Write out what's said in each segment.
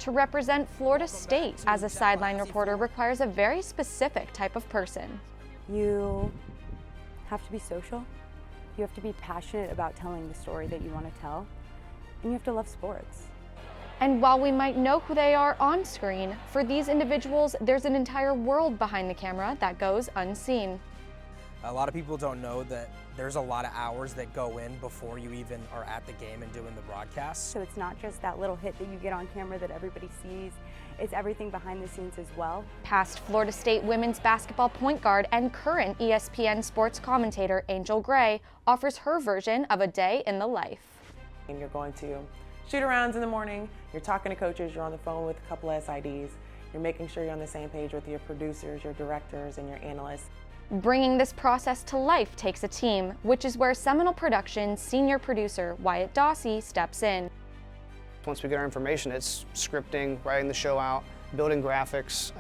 To represent Florida State as a sideline reporter requires a very specific type of person. You have to be social, you have to be passionate about telling the story that you want to tell, and you have to love sports. And while we might know who they are on screen, for these individuals, there's an entire world behind the camera that goes unseen. A lot of people don't know that there's a lot of hours that go in before you even are at the game and doing the broadcast. So it's not just that little hit that you get on camera that everybody sees, it's everything behind the scenes as well. Past Florida State women's basketball point guard and current ESPN sports commentator Angel Gray offers her version of a day in the life. And you're going to shoot-arounds in the morning, you're talking to coaches, you're on the phone with a couple of SIDs, you're making sure you're on the same page with your producers, your directors, and your analysts. Bringing this process to life takes a team, which is where Seminole Productions senior producer Wyatt Dawsey steps in. Once we get our information, it's scripting, writing the show out, building graphics,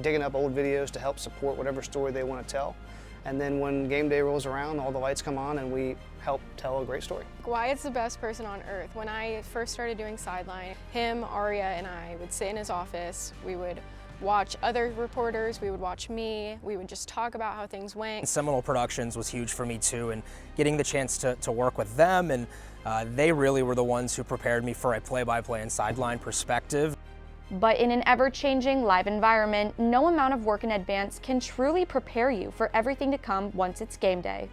digging up old videos to help support whatever story they want to tell. And then when game day rolls around, all the lights come on and we help tell a great story. Wyatt's the best person on earth. When I first started doing sideline, him, Aria, and I would sit in his office. We would watch other reporters, we would watch me, we would just talk about how things went. Seminole Productions was huge for me too, and getting the chance to work with them, and they really were the ones who prepared me for a play-by-play and sideline perspective. But in an ever-changing live environment, no amount of work in advance can truly prepare you for everything to come once it's game day.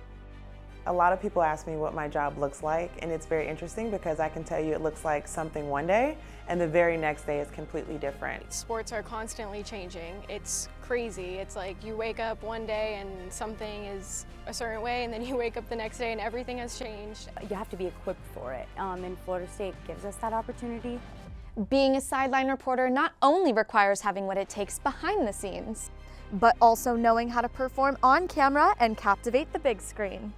A lot of people ask me what my job looks like, and it's very interesting because I can tell you it looks like something one day and the very next day is completely different. Sports are constantly changing. It's crazy. It's like you wake up one day and something is a certain way, and then you wake up the next day and everything has changed. You have to be equipped for it, and Florida State gives us that opportunity. Being a sideline reporter not only requires having what it takes behind the scenes, but also knowing how to perform on camera and captivate the big screen.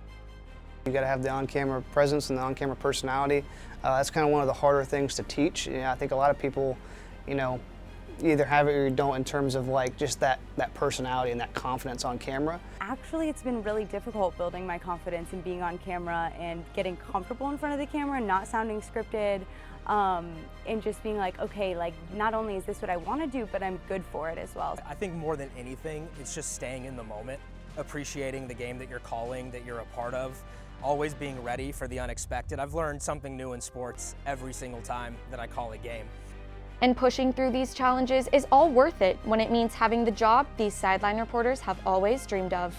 You got to have the on-camera presence and the on-camera personality. That's kind of one of the harder things to teach. I think a lot of people, either have it or you don't in terms of like just that personality and that confidence on camera. Actually, it's been really difficult building my confidence in being on camera and getting comfortable in front of the camera, not sounding scripted, and just being like, okay, like not only is this what I want to do, but I'm good for it as well. I think more than anything, it's just staying in the moment, appreciating the game that you're calling, that you're a part of, always being ready for the unexpected. I've learned something new in sports every single time that I call a game. And pushing through these challenges is all worth it when it means having the job these sideline reporters have always dreamed of.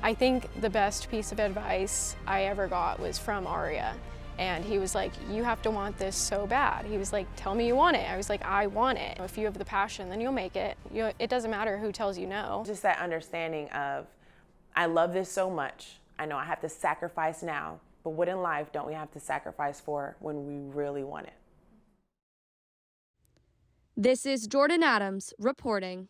I think the best piece of advice I ever got was from Aria. And he was like, you have to want this so bad. He was like, tell me you want it. I was like, I want it. If you have the passion, then you'll make it. It doesn't matter who tells you no. Just that understanding of, I love this so much. I know I have to sacrifice now, but what in life don't we have to sacrifice for when we really want it? This is Jordan Adams reporting.